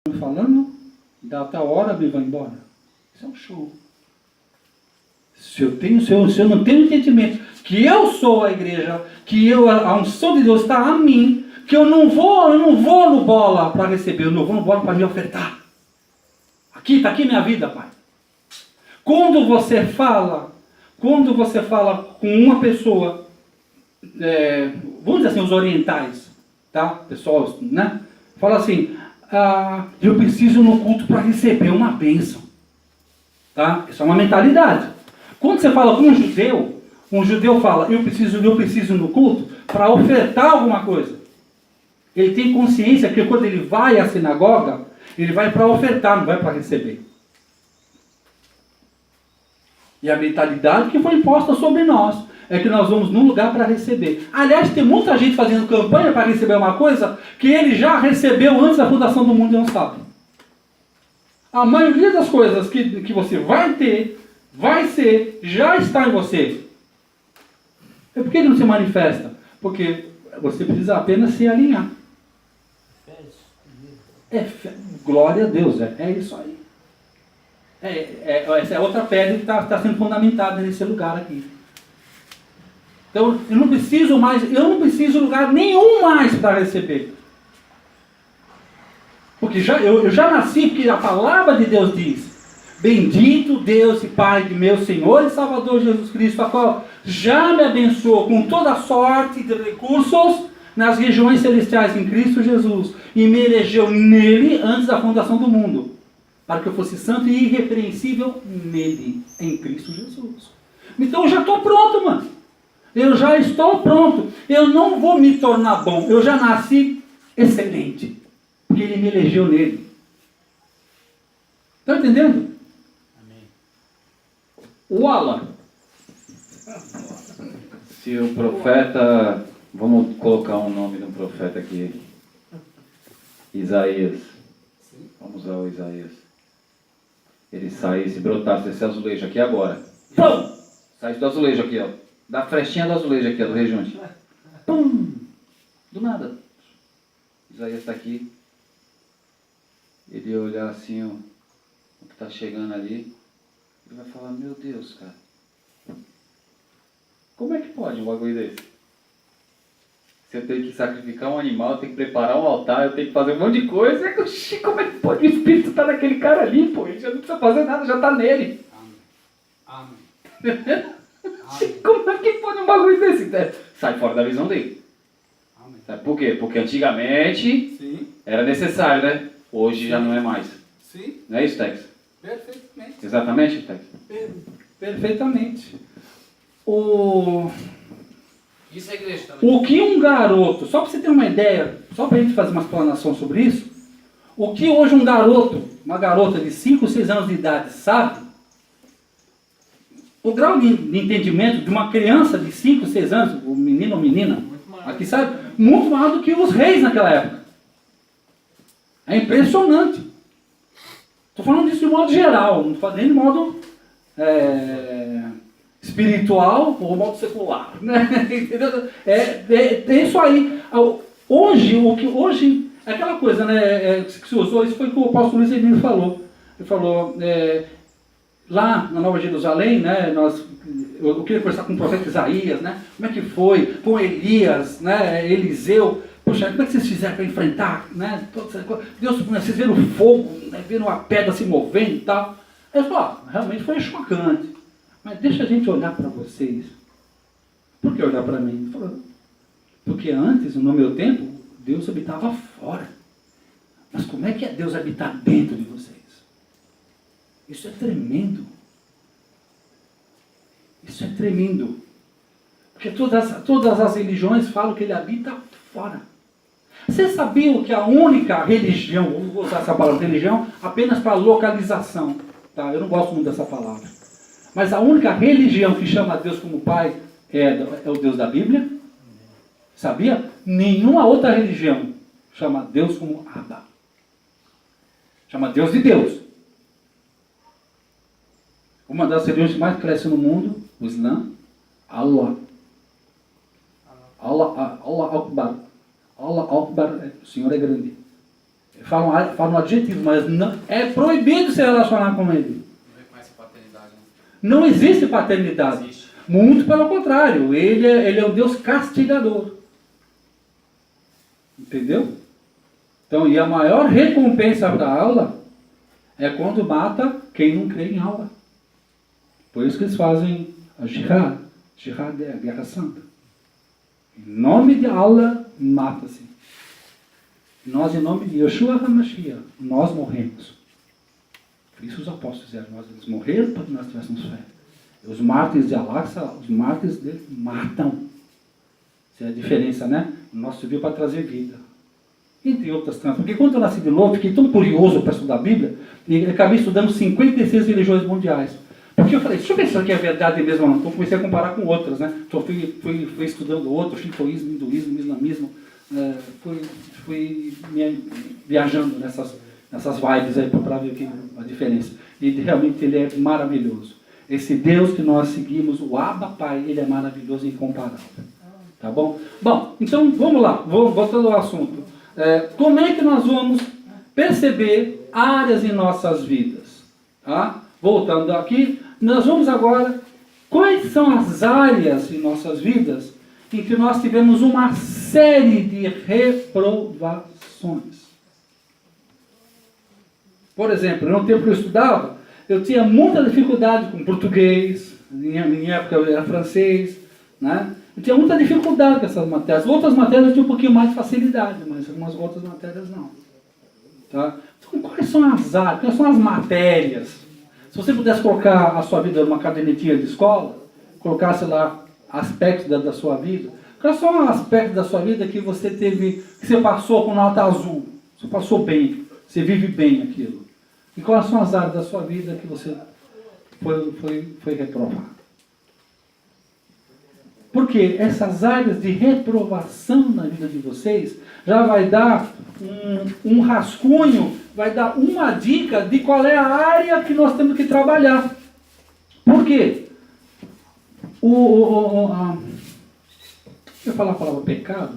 falando, da tal hora ele vai embora. Isso é um show. Se eu não tenho entendimento que eu sou a igreja, que a unção de Deus está a mim, que eu não vou no bola para receber, eu não vou no bola para me ofertar. Aqui, está aqui minha vida, Pai. Quando você fala com uma pessoa, vamos dizer assim, os orientais, tá? Pessoal, né? Fala assim, eu preciso no culto para receber uma bênção. Tá? Isso é uma mentalidade. Quando você fala com um judeu fala, eu preciso no culto para ofertar alguma coisa. Ele tem consciência que quando ele vai à sinagoga, ele vai para ofertar, não vai para receber. E a mentalidade que foi imposta sobre nós é que nós vamos num lugar para receber. Aliás, tem muita gente fazendo campanha para receber uma coisa que ele já recebeu antes da fundação do mundo e não sabe. A maioria das coisas que você vai ter, vai ser, já está em você. E por que ele não se manifesta? Porque você precisa apenas se alinhar. Glória a Deus, é isso aí. Essa é outra pedra que está sendo fundamentada nesse lugar aqui. Então, eu não preciso lugar nenhum mais para receber. Porque eu já nasci, porque a palavra de Deus diz, bendito Deus e Pai de meu Senhor e Salvador Jesus Cristo, a qual já me abençoou com toda sorte de recursos nas regiões celestiais em Cristo Jesus, e me elegeu nele antes da fundação do mundo, para que eu fosse santo e irrepreensível nele, em Cristo Jesus. Então eu já estou pronto, mano. Eu já estou pronto. Eu não vou me tornar bom. Eu já nasci excelente, porque ele me elegeu nele. Está entendendo? Amém. Wala. Se o profeta, vamos colocar um nome de um profeta aqui, Isaías, vamos usar o Isaías, ele saísse, brotasse esse azulejo aqui agora, pum! Saísse do azulejo aqui, ó, da frestinha do azulejo aqui, ó, do rejunte, pum! Do nada, Isaías está aqui, ele ia olhar assim, ó, o que está chegando ali, ele vai falar, meu Deus, cara, como é que pode um bagulho desse? Se eu tenho que sacrificar um animal, eu tenho que preparar um altar, eu tenho que fazer um monte de coisa. Como é que pode? O Espírito está naquele cara ali, pô. Ele já não precisa fazer nada, já está nele. Amém. Como é que pode um bagulho desse? Sai fora da visão dele. Amém. Sabe por quê? Porque antigamente Sim. era necessário, né? Hoje já não é mais. Sim. Não é isso, Tex? Perfeitamente. Exatamente, Tex? Perfeitamente. Isso é igreja também. O que um garoto, só para você ter uma ideia, só para a gente fazer uma explanação sobre isso, o que hoje uma garota de 5, 6 anos de idade sabe, o grau de entendimento de uma criança de 5, 6 anos, o menino ou menina, aqui sabe, muito maior do que os reis naquela época. É impressionante. Estou falando disso de modo geral, não estou falando nem de modo espiritual ou modo secular, né? É isso aí. Hoje, aquela coisa, né, que se usou, isso foi o que o apóstolo Luiz Emílio falou. Ele falou, lá na Nova Jerusalém, né, eu queria conversar com o profeta Isaías, né, como é que foi, com Elias, né, Eliseu, poxa, como é que vocês fizeram para enfrentar, né, Deus, vocês viram o fogo, né, viram a pedra se movendo e tal. Ele falou, realmente foi chocante. Mas deixa a gente olhar para vocês. Por que olhar para mim? Ele falou, porque antes, no meu tempo, Deus habitava fora. Mas como é que é Deus habitar dentro de vocês? Isso é tremendo. Isso é tremendo. Porque todas as religiões falam que ele habita fora. Vocês sabiam que a única religião, vou usar essa palavra religião, apenas para localização. Tá? Eu não gosto muito dessa palavra. Mas a única religião que chama Deus como Pai é o Deus da Bíblia. Sabia? Nenhuma outra religião chama Deus como Abba. Chama Deus de Deus. Uma das religiões que mais cresce no mundo, o Islã, Allah. Allah Akbar. Allah Akbar, o Senhor é grande. Falam adjetivo, mas não, é proibido se relacionar com ele. Não reconhece a paternidade, né? Não existe paternidade. Existe. Muito pelo contrário, ele é um Deus castigador. Entendeu? Então, e a maior recompensa da aula é quando mata quem não crê em aula. Por isso que eles fazem a jihad. Jihad é a guerra santa. Em nome de Allah, mata-se. Nós, em nome de Yeshua HaMashiach, nós morremos. Por isso os apóstolos fizeram. Eles morreram para que nós tivéssemos fé. Os mártires de Al-Aqsa, os mártires dele matam. Essa é a diferença, né? O nosso veio para trazer vida. Entre outras tantas. Porque quando eu nasci de novo, fiquei tão curioso para estudar a Bíblia, e acabei estudando 56 religiões mundiais. Porque eu falei, deixa eu ver se isso aqui é verdade mesmo ou não. Então comecei a comparar com outras, né? Então fui estudando outros, shintoísmo, hinduísmo, islamismo. Fui viajando nessas vibes aí para ver a diferença. E realmente ele é maravilhoso. Esse Deus que nós seguimos, o Abba Pai, ele é maravilhoso e incomparável. Tá bom? Bom, então vamos lá, voltando ao assunto. Como é que nós vamos perceber áreas em nossas vidas? Tá? Voltando aqui, nós vamos agora, quais são as áreas em nossas vidas em que nós tivemos uma série de reprovações? Por exemplo, no tempo que eu estudava, eu tinha muita dificuldade com português, na minha época eu era francês, né? Eu tinha muita dificuldade com essas matérias. Outras matérias eu tinha um pouquinho mais de facilidade, mas algumas outras matérias não. Tá? Então, quais são as áreas, quais são as matérias? Se você pudesse colocar a sua vida numa cadernetinha de escola, colocasse lá aspectos da sua vida, quais são os aspectos da sua vida que você teve, que você passou com nota azul? Você passou bem, você vive bem aquilo. E quais são as áreas da sua vida que você foi reprovado? Porque essas áreas de reprovação na vida de vocês já vai dar um rascunho, vai dar uma dica de qual é a área que nós temos que trabalhar. Por quê? Eu falar a palavra pecado,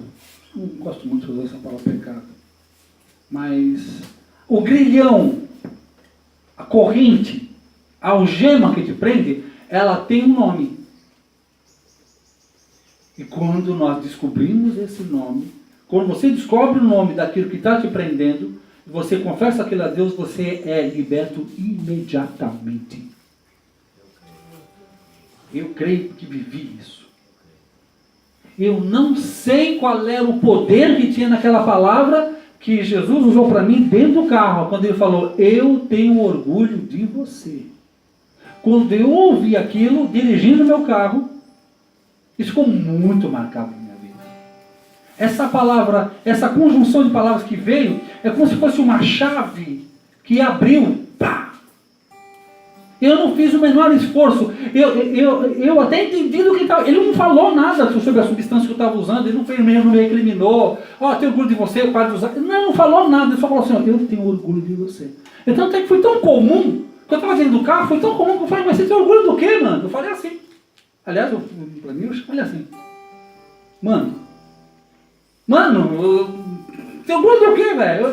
não gosto muito de usar essa palavra pecado, mas o grilhão, a corrente, a algema que te prende, ela tem um nome. E quando nós descobrimos esse nome, quando você descobre o nome daquilo que está te prendendo, você confessa aquilo a Deus, você é liberto imediatamente. Eu creio que vivi isso. Eu não sei qual era o poder que tinha naquela palavra que Jesus usou para mim dentro do carro, quando ele falou, eu tenho orgulho de você. Quando eu ouvi aquilo, dirigindo meu carro, isso ficou muito marcado na minha vida. Essa palavra, essa conjunção de palavras que veio, é como se fosse uma chave que abriu. Pá! Eu não fiz o menor esforço. Eu até entendi do que estava. Ele não falou nada sobre a substância que eu estava usando. Ele não me recriminou. Tenho orgulho de você, para de usar. Não falou nada. Ele só falou assim, eu tenho orgulho de você. Então até que foi tão comum, que eu estava dentro do carro, foi tão comum que eu falei, mas você tem orgulho do quê, mano? Eu falei assim. Aliás, para mim, eu falei assim. Mano, tem orgulho do quê, velho?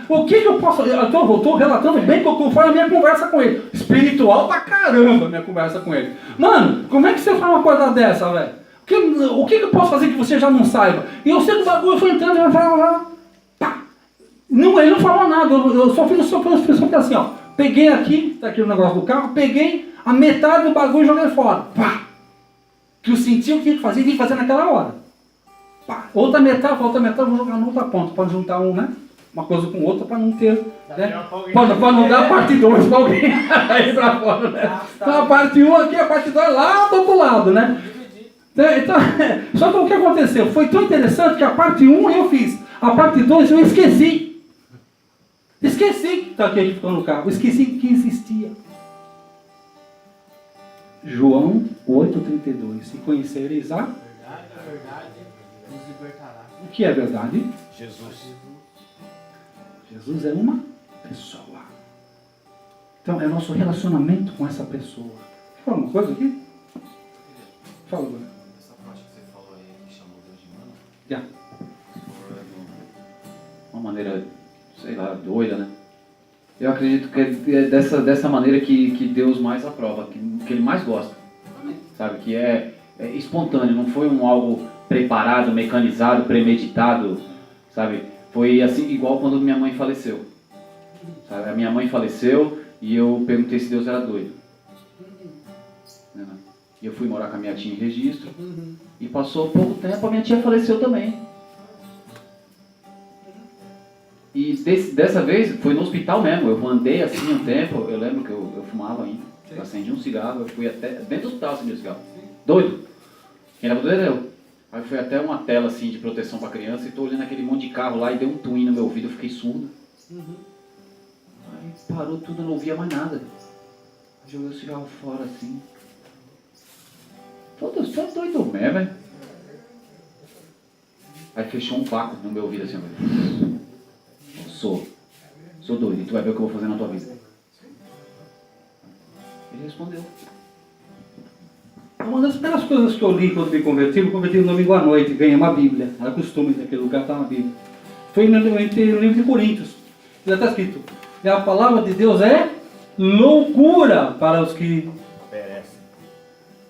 O que eu posso... Eu estou relatando bem conforme a minha conversa com ele. Espiritual pra caramba a minha conversa com ele. Mano, como é que você fala uma coisa dessa, velho? O que eu posso fazer que você já não saiba? E eu sei que o bagulho foi entrando e pá. Não, ele não falou nada. Eu só fiz assim, ó. Peguei aqui, tá aqui o negócio do carro, peguei a metade do bagulho e joguei fora. Pá. Que eu senti o que tinha que fazer naquela hora. Pá. Outra metade, vou jogar na outra ponta, para juntar uma coisa com outra, para não ter, né? Para não dar a parte 2 para alguém aí para fora, né? Então a parte 1 aqui, a parte 2 lá do outro lado, né? Então, só que o que aconteceu? Foi tão interessante que a parte 1 eu fiz, a parte 2 eu esqueci. Esqueci que tá aqui ficou no carro, esqueci que existia. João 8,32. Se conhecereis a verdade nos libertará. O que é verdade? Jesus. Jesus é uma pessoa. Então é nosso relacionamento com essa pessoa. Quer falar uma coisa aqui? Fala agora. Essa parte que você falou aí, que chamou Deus de mano, Já. Uma maneira sei lá, doida, né? Eu acredito que é dessa maneira que Deus mais aprova, que Ele mais gosta. Sabe? Que é espontâneo, não foi algo preparado, mecanizado, premeditado, sabe? Foi assim, igual quando minha mãe faleceu. Sabe? A minha mãe faleceu e eu perguntei se Deus era doido. E eu fui morar com a minha tia em Registro e passou pouco tempo, a minha tia faleceu também. E dessa vez foi no hospital mesmo, eu andei assim um tempo, eu lembro que eu fumava ainda, eu acendi um cigarro, eu fui até dentro do hospital acendi um cigarro. Doido! Quem era doido era eu. Aí eu fui até uma tela assim de proteção para criança e tô olhando aquele monte de carro lá e deu um twin no meu ouvido, eu fiquei surdo. Aí parou tudo, eu não ouvia mais nada. Aí joguei o cigarro fora assim. Pô, Deus, você é doido mesmo, velho? Aí fechou um vácuo no meu ouvido assim, Sou doido, e tu vai ver o que eu vou fazer na tua vida. Ele respondeu. Uma das primeiras coisas que eu li quando me converti no domingo à noite, ganhei uma Bíblia. Era costume daquele lugar estar uma Bíblia. Foi no livro de Coríntios. Já está escrito. E a palavra de Deus é loucura para os que Perece.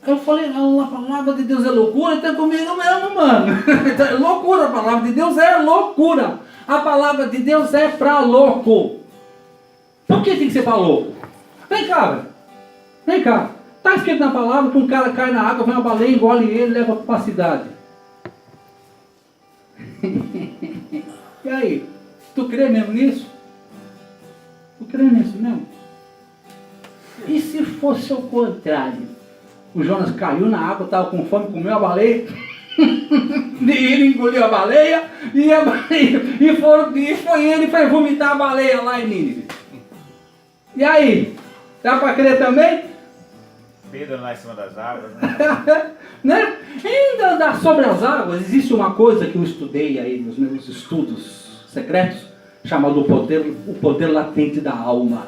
Eu falei, não, a palavra de Deus é loucura, então comigo mesmo, mano. É loucura, a palavra de Deus é loucura. A palavra de Deus é pra louco. Por que tem que ser pra louco? Vem cá, velho. Vem cá. Tá escrito na palavra que um cara cai na água, vem uma baleia, engole ele e leva pra cidade. E aí? Tu crê mesmo nisso? Tu crê nisso mesmo? E se fosse o contrário? O Jonas caiu na água, estava com fome, comeu a baleia. E ele engoliu a baleia. E foi ele para vomitar a baleia lá em Nínive. E aí? Dá para crer também? Pedro lá em cima das águas, né? Né? Ainda andar sobre as águas, existe uma coisa que eu estudei aí nos meus estudos secretos, chamado o poder latente da alma.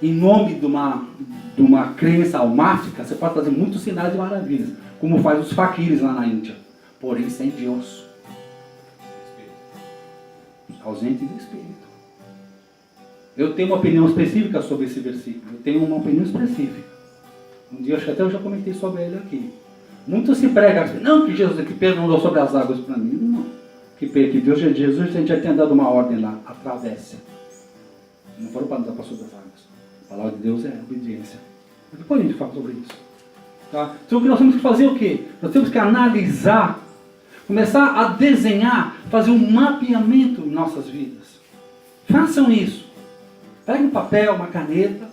Em nome de uma crença almática, você pode fazer muitos sinais e maravilhas, como faz os faquires lá na Índia, porém sem Deus, ausente do Espírito. Eu tenho uma opinião específica sobre esse versículo, eu tenho uma opinião específica. Um dia até eu já comentei sobre ele aqui. Muito se prega assim, não, que Pedro andou sobre as águas para mim, não. Que Deus, Jesus já tinha dado uma ordem lá, atravesse. Não foram para andar para sobre as águas. A palavra de Deus é obediência. Mas depois a gente fala sobre isso. Tá? Então nós temos que fazer o quê? Nós temos que analisar, começar a desenhar, fazer um mapeamento em nossas vidas. Façam isso. Peguem um papel, uma caneta,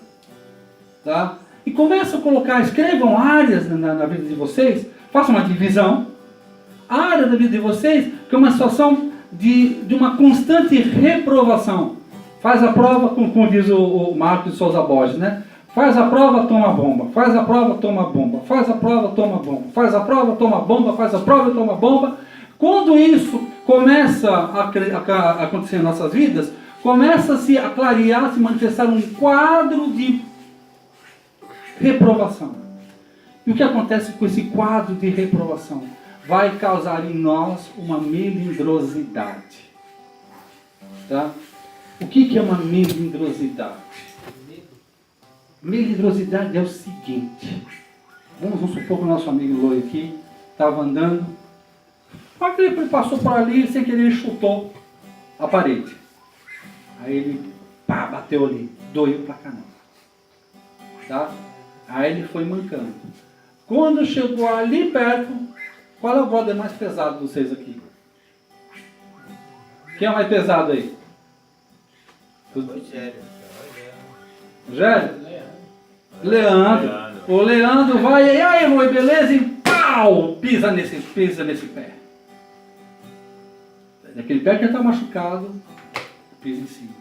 tá? E começam a colocar, escrevam áreas na vida de vocês, façam uma divisão. A área da vida de vocês que é uma situação de uma constante reprovação. Faz a prova, como diz o Marcos de Souza Borges, né? Faz a prova, toma bomba. Faz a prova, toma bomba. Faz a prova, toma bomba. Faz a prova, toma bomba. Faz a prova, toma bomba. Quando isso começa a acontecer em nossas vidas, começa-se a clarear, se manifestar um quadro de reprovação. E o que acontece com esse quadro de reprovação? Vai causar em nós uma melindrosidade. Tá? O que é uma melindrosidade? Melindrosidade é o seguinte. Vamos supor que o nosso amigo Loi aqui estava andando. Ele passou por ali e sem querer ele chutou a parede. Aí ele bateu ali. Doeu pra caramba. Tá? Aí ele foi mancando. Quando chegou ali perto, qual é o brother mais pesado de vocês aqui? Quem é mais pesado aí? Rogério? Leandro. O Leandro vai, e aí, Loi, beleza? E pau! Pisa nesse pé. Naquele pé que ele está machucado, pisa em cima.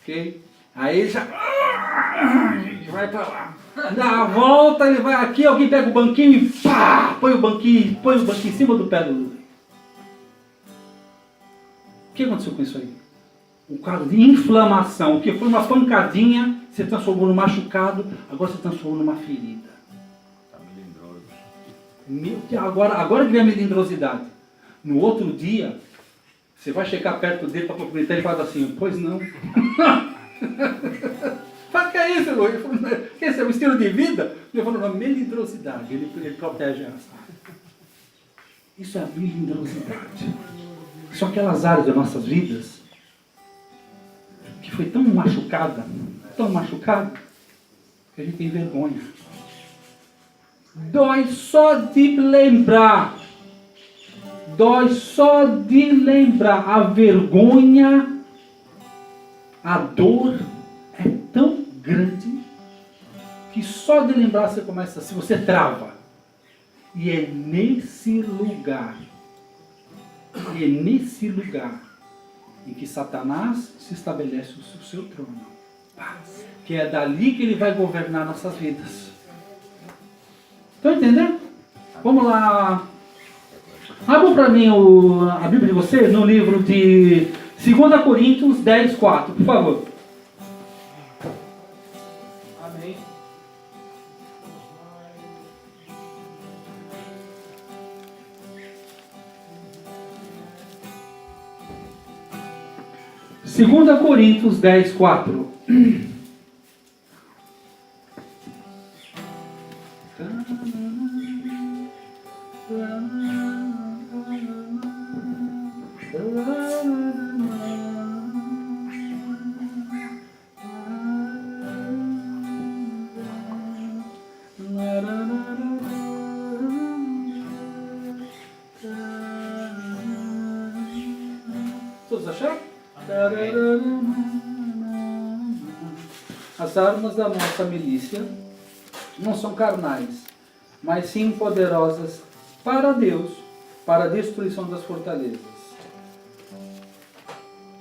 Ok? Aí ele já vai para lá. Dá a volta, ele vai aqui, alguém pega o banquinho e pá! Põe o banquinho em cima do pé do Loi. O que aconteceu com isso aí? Um quadro de inflamação, que foi uma pancadinha, se transformou num machucado, agora se transformou numa ferida. Tá melindroso. Agora que vem a melindrosidade. No outro dia, Você vai chegar perto dele para cumprimentar, ele fala assim, pois não. Fala, que é isso, Luiz? Esse é o estilo de vida? Ele falou, não, melindrosidade, ele protege essa. Isso é a melindrosidade. São aquelas áreas das nossas vidas que foi tão machucada, que a gente tem vergonha. Dói só de lembrar. A vergonha, a dor é tão grande que só de lembrar você começa, se você trava. E é nesse lugar em que Satanás se estabelece o seu trono. Que é dali que ele vai governar nossas vidas. Estão entendendo? Vamos lá. Abra para mim a Bíblia de vocês no livro de 2 Coríntios 10, 4, por favor. Amém. Segunda Coríntios 10, 4. Todos acharam? As armas da nossa milícia não são carnais, mas sim poderosas para Deus, para a destruição das fortalezas.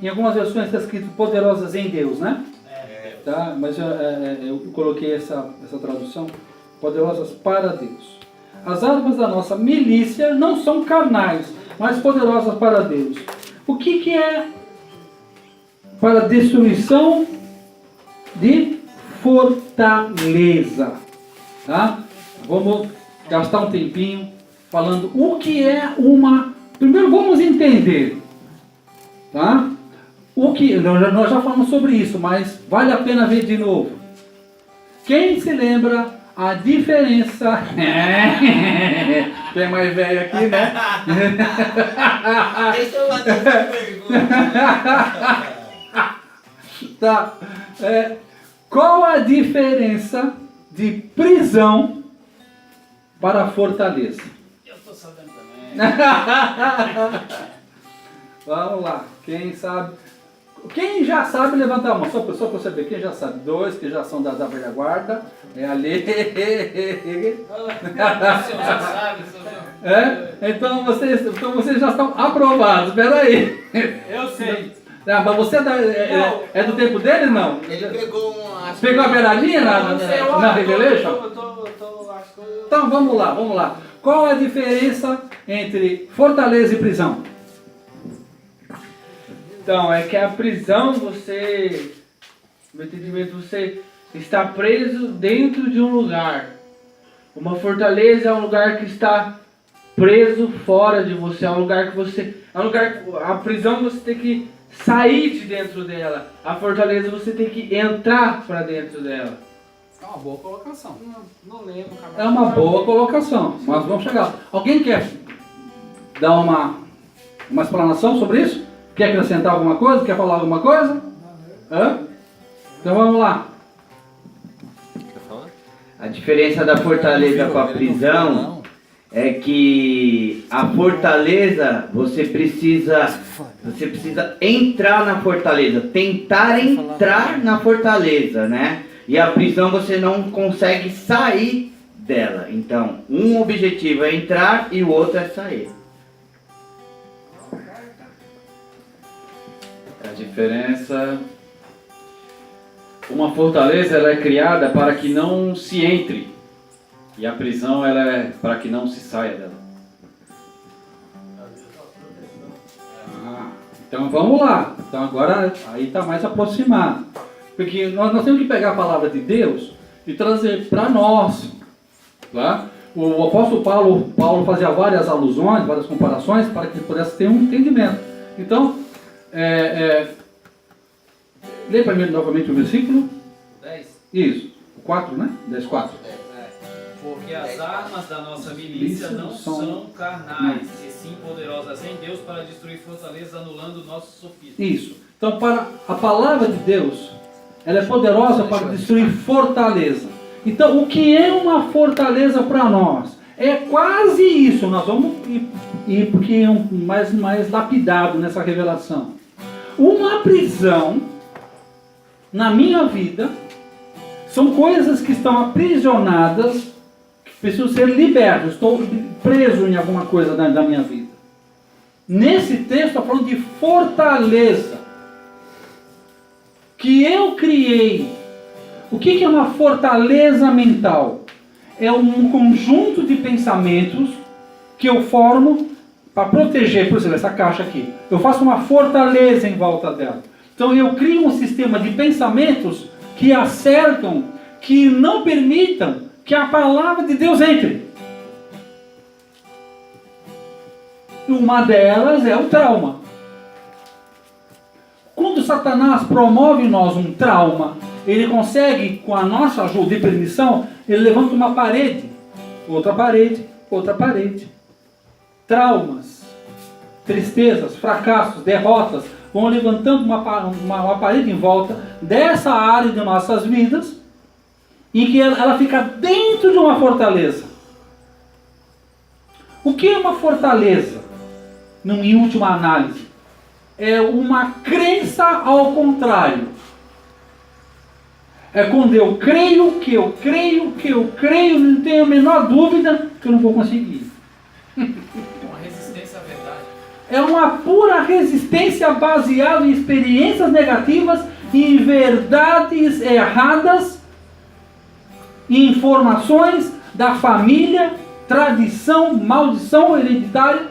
Em algumas versões está escrito poderosas em Deus, né? Tá? Mas eu coloquei essa tradução, poderosas para Deus. As armas da nossa milícia não são carnais, mas poderosas para Deus. O que é para destruição de fortaleza? Tá? Vamos gastar um tempinho falando o que é uma... Primeiro vamos entender, tá? O que... Nós já falamos sobre isso, mas vale a pena ver de novo. Quem se lembra a diferença... Quem é mais velho aqui, né? Deixa eu bater essa pergunta. Tá. Qual a diferença de prisão para fortaleza? Eu tô sabendo também. Vamos lá. Quem sabe? Quem já sabe, levanta a mão. Só para você ver. Quem já sabe? 2 que já são da velha guarda. É ali. Você já sabe, Então vocês já estão aprovados. Espera aí. Eu sei. Mas você é do tempo dele, não? Ele pegou uma... Pegou a beiradinha na Revelation? Acho que eu... Então vamos lá. Qual a diferença entre fortaleza e prisão? Então, é que a prisão, você, no entendimento, você está preso dentro de um lugar. Uma fortaleza é um lugar que está preso fora de você, é um lugar que você... a prisão você tem que sair de dentro dela. A fortaleza você tem que entrar para dentro dela. É uma boa colocação. Não lembro. É uma boa colocação, mas vamos chegar lá. Alguém quer dar uma explanação sobre isso? Quer acrescentar alguma coisa? Quer falar alguma coisa? Hã? Então vamos lá. A diferença da fortaleza com a prisão é que a fortaleza você precisa entrar na fortaleza, tentar entrar na fortaleza, né? E a prisão você não consegue sair dela. Então, um objetivo é entrar e o outro é sair. A diferença... Uma fortaleza ela é criada para que não se entre. E a prisão ela é para que não se saia dela. Então vamos lá. Então agora aí está mais aproximado. Porque nós temos que pegar a palavra de Deus e trazer para nós. Tá? O apóstolo Paulo fazia várias alusões, várias comparações para que ele pudesse ter um entendimento. Então, lê para mim novamente o versículo. 10. Isso, o 4, né? 10, 4. Porque as armas da nossa milícia não são carnais, e sim poderosas em Deus para destruir fortalezas, anulando nossos sofismas. Isso. Então, para a palavra de Deus, ela é poderosa para destruir fortaleza. Então, o que é uma fortaleza para nós? É quase isso. Nós vamos ir porque é mais lapidado nessa revelação. Uma prisão na minha vida são coisas que estão aprisionadas, que precisam ser libertas. Estou preso em alguma coisa da minha vida. Nesse texto está falando de fortaleza que eu criei. O que é uma fortaleza mental? É um conjunto de pensamentos que eu formo para proteger, por exemplo, essa caixa aqui. Eu faço uma fortaleza em volta dela. Então eu crio um sistema de pensamentos que acercam, que não permitam que a palavra de Deus entre. Uma delas é o trauma. Quando Satanás promove em nós um trauma, ele consegue, com a nossa ajuda e permissão, ele levanta uma parede, outra parede, outra parede. Traumas, tristezas, fracassos, derrotas, vão levantando uma parede em volta dessa área de nossas vidas, em que ela fica dentro de uma fortaleza. O que é uma fortaleza? Em última análise, é uma crença ao contrário. É quando eu creio, não tenho a menor dúvida que eu não vou conseguir. É uma resistência à verdade. É uma pura resistência baseada em experiências negativas, em verdades erradas, em informações da família, tradição, maldição hereditária,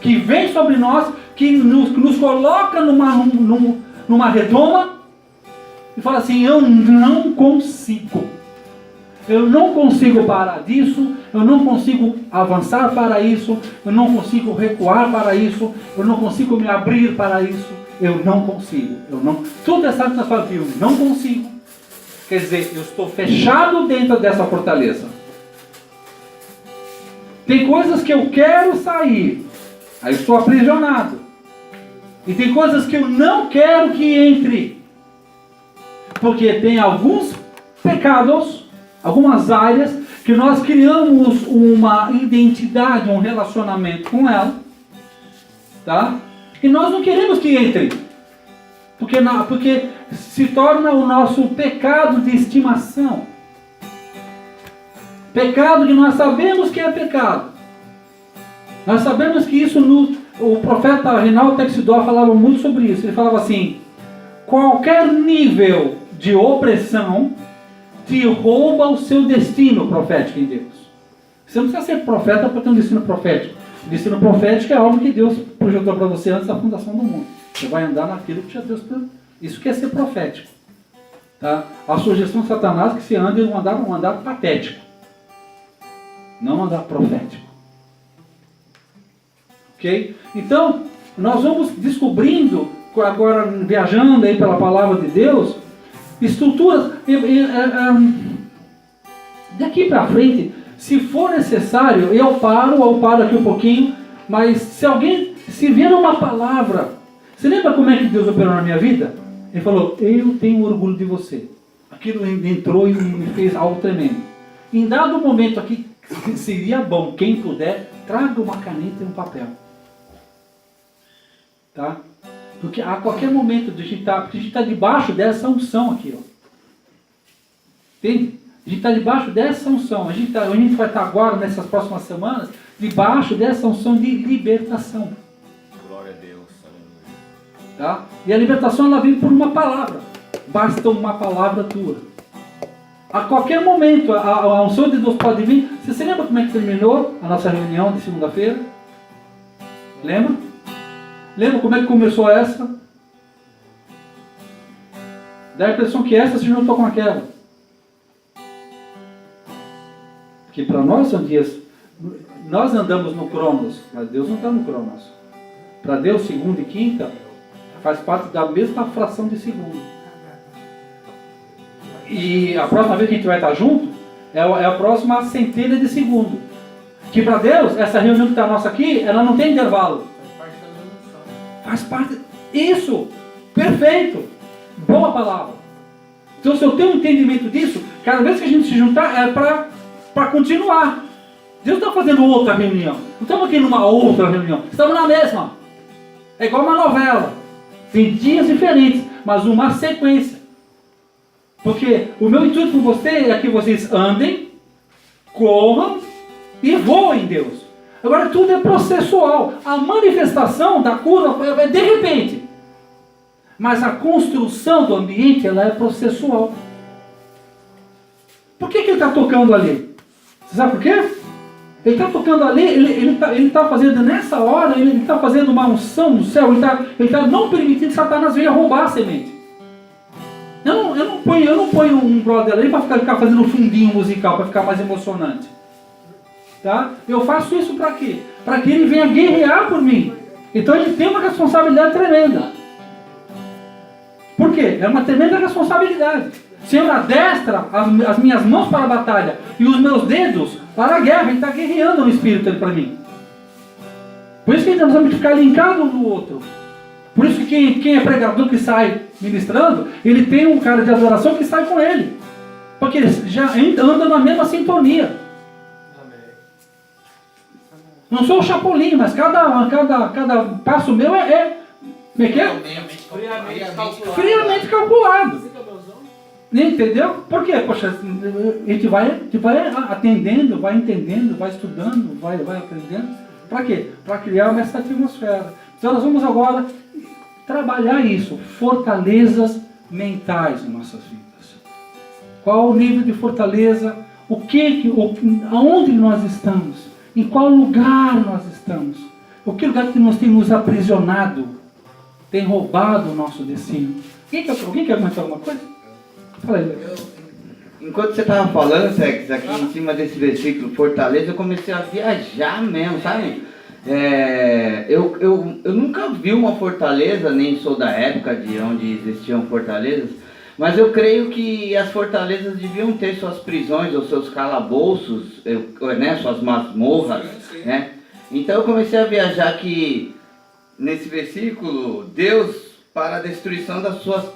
que vem sobre nós, que nos coloca numa redoma, e fala assim, eu não consigo parar disso, eu não consigo avançar para isso, eu não consigo recuar para isso, eu não consigo me abrir para isso, eu não consigo, tudo essa que nós falamos, eu não consigo, quer dizer, eu estou fechado dentro dessa fortaleza. Tem coisas que eu quero sair, aí estou aprisionado, e tem coisas que eu não quero que entre, porque tem alguns pecados, algumas áreas, que nós criamos uma identidade, um relacionamento com ela, tá? E nós não queremos que entre, porque se torna o nosso pecado de estimação. Pecado que nós sabemos que é pecado. Nós sabemos que isso, o profeta Reinaldo Texidor falava muito sobre isso. Ele falava assim, qualquer nível de opressão te rouba o seu destino profético em Deus. Você não precisa ser profeta para ter um destino profético. O destino profético é algo que Deus projetou para você antes da fundação do mundo. Você vai andar naquilo que já Deus... Isso quer ser profético. Tá? A sugestão de Satanás é que se ande um andar patético. Não um andar profético. Ok? Então, nós vamos descobrindo, agora viajando aí pela palavra de Deus, estruturas, daqui para frente, se for necessário, eu paro aqui um pouquinho, mas se vier uma palavra, você lembra como é que Deus operou na minha vida? Ele falou, eu tenho orgulho de você. Aquilo entrou e me fez algo tremendo. Em dado momento aqui, seria bom, quem puder, traga uma caneta e um papel. Tá? Porque a qualquer momento a gente está debaixo dessa unção aqui, ó. Entende? A gente está debaixo dessa unção. A gente vai estar agora, nessas próximas semanas, debaixo dessa unção de libertação. Glória a Deus, aleluia. Tá? E a libertação ela vem por uma palavra. Basta uma palavra tua. A qualquer momento, a unção de Deus pode vir. Você se lembra como é que terminou a nossa reunião de segunda-feira? Lembra? Lembra como é que começou essa? Dá a impressão que essa se juntou com aquela. Porque para nós são dias... Nós andamos no Cronos, mas Deus não está no Cronos. Para Deus, segunda e quinta faz parte da mesma fração de segundo. E a próxima vez que a gente vai estar junto é a próxima centelha de segundo. Que para Deus, essa reunião que está nossa aqui, ela não tem intervalo. Faz parte. Isso! Perfeito! Boa palavra. Então, se eu tenho um entendimento disso, cada vez que a gente se juntar é para continuar. Deus está fazendo outra reunião. Não estamos aqui numa outra reunião. Estamos na mesma. É igual uma novela. Tem dias diferentes, mas uma sequência. Porque o meu intuito com você é que vocês andem, corram e voem em Deus. Agora tudo é processual. A manifestação da cura é de repente. Mas a construção do ambiente, ela é processual. Por que ele está tocando ali? Você sabe por quê? Ele está tocando ali, ele está fazendo nessa hora, ele está fazendo uma unção no céu, ele está não permitindo que Satanás venha roubar a semente. Eu não ponho um brother ali para ficar fazendo um fundinho musical, para ficar mais emocionante. Tá? Eu faço isso para quê? Para que ele venha guerrear por mim. Então ele tem uma responsabilidade tremenda. Por quê? É uma tremenda responsabilidade. Se eu adestra as minhas mãos para a batalha e os meus dedos para a guerra, ele está guerreando no espírito para mim. Por isso que nós vamos ficar linkados um no outro. Por isso que quem é pregador que sai ministrando, ele tem um cara de adoração que sai com ele. Porque ele já anda na mesma sintonia. Não sou o Chapolin, mas cada passo meu é friamente calculado. Entendeu? Por quê? Poxa, a gente vai atendendo, vai entendendo, vai estudando, vai aprendendo. Para quê? Para criar essa atmosfera. Então nós vamos agora trabalhar isso, fortalezas mentais em nossas vidas. Qual o nível de fortaleza? Aonde nós estamos? Em qual lugar nós estamos? O que lugar que nós tem nos aprisionado? Tem roubado o nosso destino? Alguém quer comentar alguma coisa? Fala aí, Enquanto você estava falando, Tex, aqui em cima desse versículo, fortaleza, eu comecei a viajar mesmo, sabe? Eu nunca vi uma fortaleza, nem sou da época de onde existiam fortalezas, mas eu creio que as fortalezas deviam ter suas prisões ou seus calabouços, né, suas masmorras, né? Então eu comecei a viajar que nesse versículo, Deus para a destruição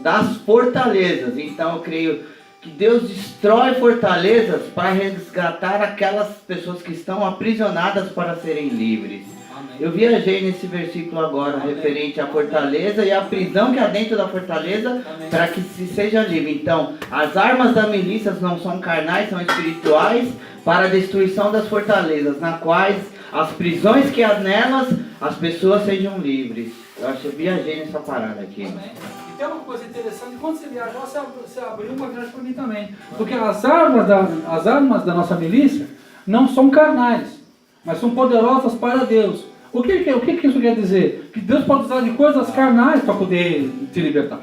das fortalezas. Então eu creio que Deus destrói fortalezas para resgatar aquelas pessoas que estão aprisionadas para serem livres. Amém. Eu viajei nesse versículo agora, amém, referente à fortaleza e à prisão que há dentro da fortaleza, para que se seja livre. Então, as armas da milícia não são carnais, são espirituais, para a destruição das fortalezas, na quais as prisões que há nelas, as pessoas sejam livres. Eu acho que eu viajei nessa parada aqui. E tem uma coisa interessante, quando você viajar, você abriu uma viagem para mim também. Porque as armas da nossa milícia não são carnais, mas são poderosas para Deus. O que isso quer dizer? Que Deus pode usar de coisas carnais para poder te libertar.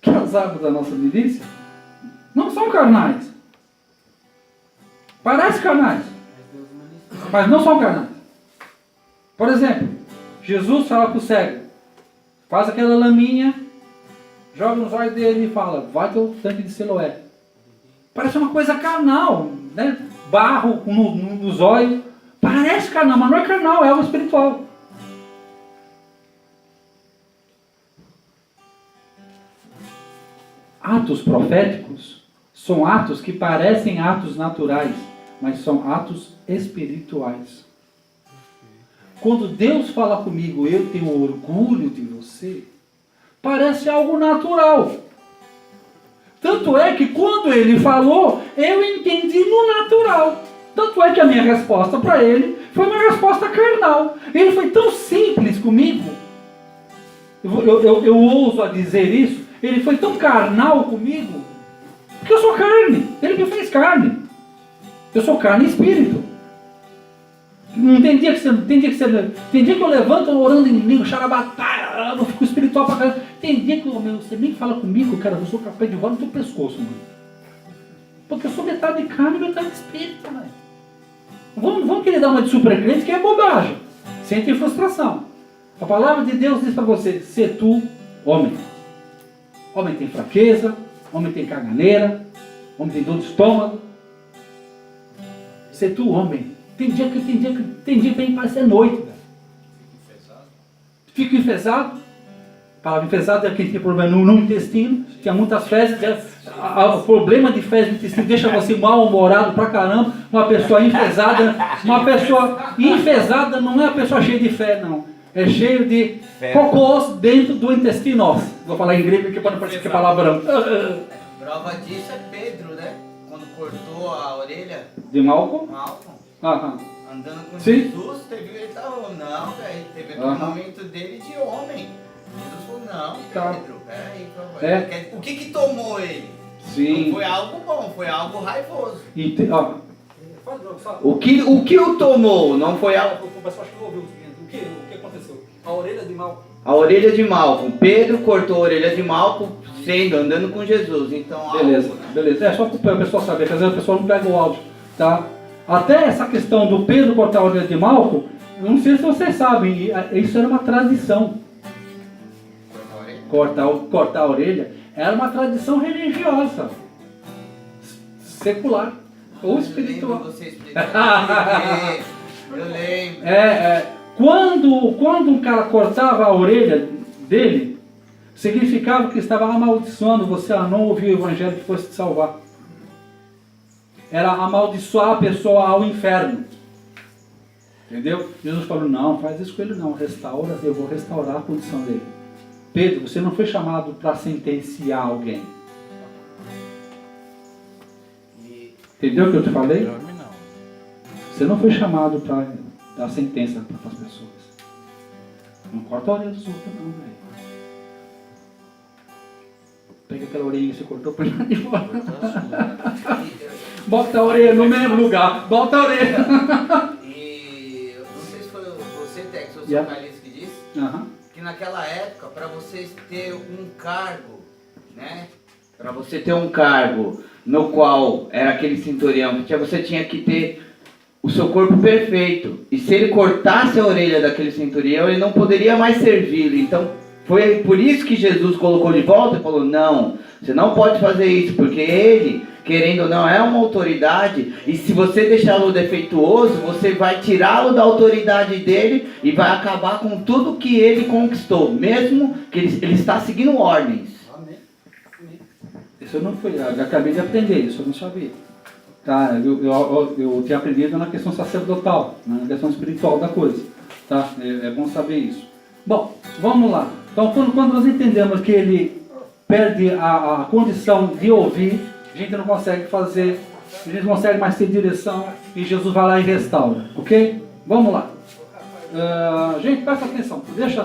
Que as armas da nossa milícia não são carnais. Parecem carnais, mas não são carnais. Por exemplo, Jesus fala para o cego, faz aquela laminha, joga nos olhos dele e fala, vai ter o tanque de Siloé. Parece uma coisa carnal, né? Barro nos olhos. Parece carnal, mas não é carnal, é algo espiritual. Atos proféticos são atos que parecem atos naturais, mas são atos espirituais. Quando Deus fala comigo, eu tenho orgulho de você, parece algo natural. Tanto é que quando ele falou, eu entendi no natural. Tanto é que a minha resposta para ele foi uma resposta carnal. Ele foi tão simples comigo, eu ouso a dizer isso, ele foi tão carnal comigo, porque eu sou carne, ele me fez carne. Eu sou carne e espírito. Tem dia que eu levanto orando em língua, xarabatá, eu fico espiritual pra caramba. Tem dia que você nem fala comigo, cara, eu sou capaz de voar no teu pescoço, mano. Porque eu sou metade de carne e metade de espírito, velho. Vamos querer dar uma de super crente que é bobagem. Sente frustração. A palavra de Deus diz para você, se tu, homem. Homem tem fraqueza, homem tem caganeira, homem tem dor de estômago. Se tu, homem. Tem dia que vem parecer noite, velho. Fica enfesado. A palavra enfesado é quem tem problema no intestino. Tinha muitas fezes. O problema de fezes no intestino deixa você mal-humorado pra caramba. Uma pessoa enfesada não é uma pessoa cheia de fé, não. É cheio de cocôs dentro do intestino nosso. Vou falar em grego aqui para não parecer que é palavrão. Prova disso é Pedro, né? Quando cortou a orelha. De Malcolm? Malcolm. Aham. Andando com Sim. Jesus, ele falou, não, velho, teve aquele Aham. momento dele de homem. Jesus falou, não, Tá. Pedro, peraí, por favor. É. O que tomou ele? Sim. Não foi algo bom, foi algo raivoso. O O que o tomou? Não foi algo... O que aconteceu? A orelha de Malcolm. A orelha de Malcolm. Pedro cortou a orelha de Malcolm andando com Jesus. Então, Beleza, algo, né? beleza. É só para o pessoal saber, que às vezes a pessoa não pega o áudio, tá? Até essa questão do Pedro cortar a orelha de Malcolm, não sei se vocês sabem, isso era uma tradição. Cortar a orelha era uma tradição religiosa, secular ou espiritual. Eu lembro você explicando. Eu lembro. Quando um cara cortava a orelha dele, significava que estava amaldiçoando você a não ouvir o evangelho que fosse te salvar. Era amaldiçoar a pessoa ao inferno. Entendeu? Jesus falou, não, faz isso com ele não, restaura, eu vou restaurar a condição dele. Pedro, você não foi chamado para sentenciar alguém. Entendeu o que eu te falei? Você não foi chamado para dar sentença para as pessoas. Não corta a orelha dos outros não, velho. Pega aquela orelha que você cortou por lá de fora. Bota a orelha no mesmo lugar. Bota a orelha. E eu não sei se foi você, Tex, ou o Yeah. Carlinhos que disse, Aham. que naquela época, para vocês ter um cargo, né? Para você ter um cargo no qual era aquele centurião, porque você tinha que ter o seu corpo perfeito. E se ele cortasse a orelha daquele centurião, ele não poderia mais servi-lo. Então, foi por isso que Jesus colocou de volta e falou, não, você não pode fazer isso, porque ele, querendo ou não, é uma autoridade, e se você deixá-lo defeituoso, você vai tirá-lo da autoridade dele e vai acabar com tudo que ele conquistou, mesmo que ele está seguindo ordens. Isso eu não fui, eu acabei de aprender, isso eu não sabia. Tá, eu tinha aprendido na questão sacerdotal, na questão espiritual da coisa. Tá? É bom saber isso. Bom, vamos lá. Então, quando nós entendemos que ele perde a condição de ouvir, a gente não consegue fazer, a gente não consegue mais ter direção e Jesus vai lá e restaura. Ok? Vamos lá. Gente, presta atenção. Deixa